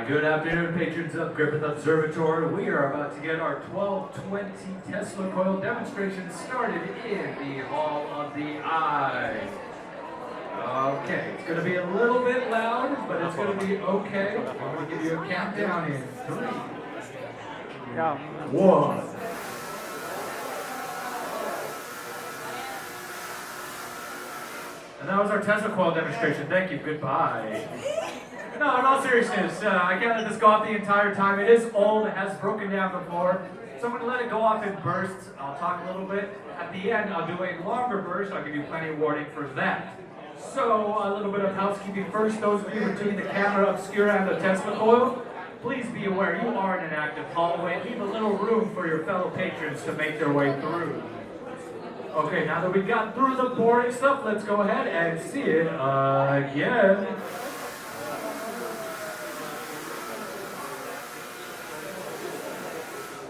Good afternoon, patrons of Griffith Observatory. We are about to get our 1220 Tesla coil demonstration started in the Hall of the Eye. Okay, it's going to be a little bit loud, but it's going to be okay. I'm going to give you a countdown in 3, 1. And that was our Tesla coil demonstration. Thank you. Goodbye. No, in all seriousness, I can't let this go off the entire time. It is old, it has broken down before, so I'm going to let it go off in bursts. I'll talk a little bit. At the end, I'll do a longer burst. I'll give you plenty of warning for that. So, a little bit of housekeeping first. Those of you between the camera obscura and the Tesla coil, please be aware you are in an active hallway. Leave a little room for your fellow patrons to make their way through. Okay, now that we've got through the boring stuff, let's go ahead and see it again.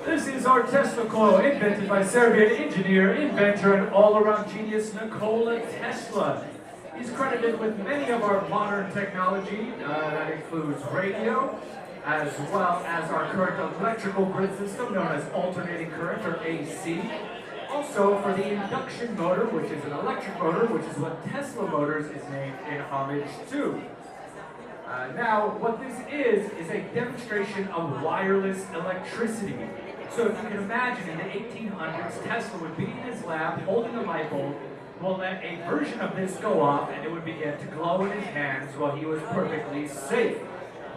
This is our Tesla coil, invented by Serbian engineer, inventor, and all-around genius Nikola Tesla. He's credited with many of our modern technology, that includes radio, as well as our current electrical grid system known as alternating current, or AC. Also for the induction motor, which is an electric motor, which is what Tesla Motors is named in homage to. Now, what this is a demonstration of wireless electricity. So if you can imagine, in the 1800s, Tesla would be in his lab holding a light bulb, will let a version of this go off, and it would begin to glow in his hands while he was perfectly safe.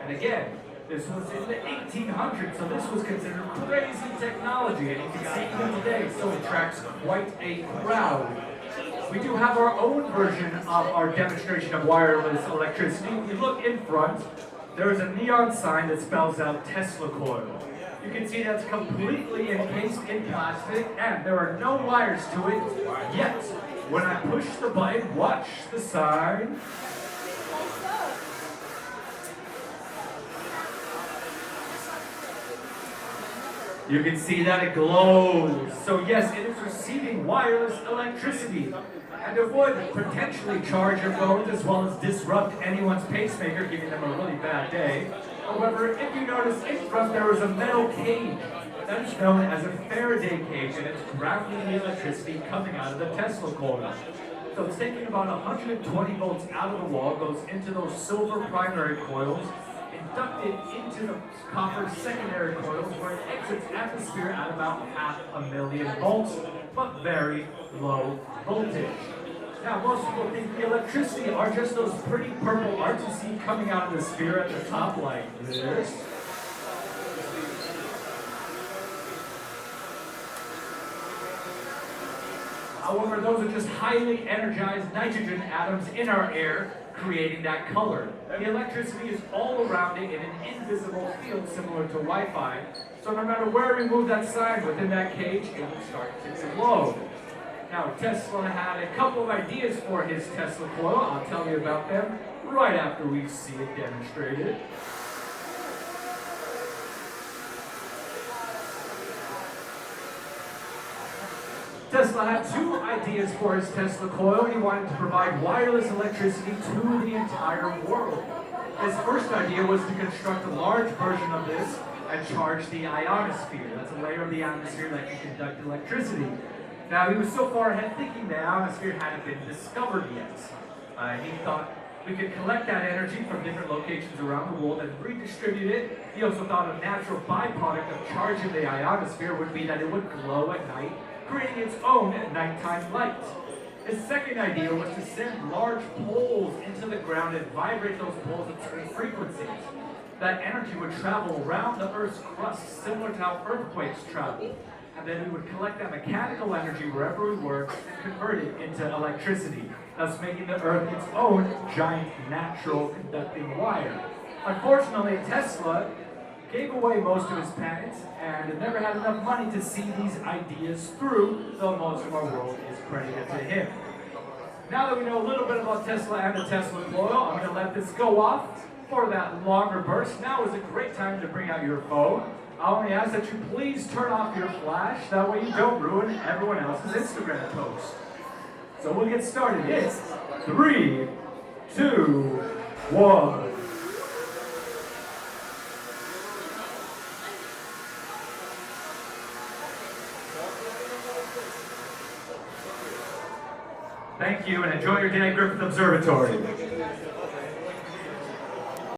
And again, this was in the 1800s, so this was considered crazy technology, and you can see even today, so it attracts quite a crowd. We do have our own version of our demonstration of wireless electricity. If you look in front, there is a neon sign that spells out Tesla coil. You can see that's completely encased in plastic, and there are no wires to it yet. When I push the button, watch the sign. You can see that it glows. So yes, it is receiving wireless electricity. And it would potentially charge your phone as well as disrupt anyone's pacemaker, giving them a really bad day. However, if you notice in front there is a metal cage. That is known as a Faraday cage, and it's grounding the electricity coming out of the Tesla coil. So it's taking about 120 volts out of the wall, goes into those silver primary coils, inducted into the copper secondary coils, where it exits atmosphere at about 500,000 volts, but very low voltage. Now, most people think the electricity are just those pretty purple arcs you see coming out of the sphere at the top like this. However, those are just highly energized nitrogen atoms in our air, creating that color. The electricity is all around it in an invisible field similar to Wi-Fi, so no matter where we move that sign within that cage, it will start to glow. Now, Tesla had a couple of ideas for his Tesla coil. I'll tell you about them right after we see it demonstrated. Tesla had 2 ideas for his Tesla coil. He wanted to provide wireless electricity to the entire world. His first idea was to construct a large version of this and charge the ionosphere. That's a layer of the atmosphere that can conduct electricity. Now, he was so far ahead thinking the ionosphere hadn't been discovered yet. He thought we could collect that energy from different locations around the world and redistribute it. He also thought a natural byproduct of charging the ionosphere would be that it would glow at night, creating its own nighttime light. His second idea was to send large poles into the ground and vibrate those poles at certain frequencies. That energy would travel around the Earth's crust, similar to how earthquakes travel. And then we would collect that mechanical energy wherever we were and convert it into electricity, thus making the Earth its own giant natural conducting wire. Unfortunately, Tesla gave away most of his patents and never had enough money to see these ideas through, though most of our world is credited to him. Now that we know a little bit about Tesla and the Tesla coil, I'm going to let this go off for that longer burst. Now is a great time to bring out your phone. I only ask that you please turn off your flash, that way you don't ruin everyone else's Instagram post. So we'll get started. It's 3, 2, 1. Thank you, and enjoy your day at Griffith Observatory.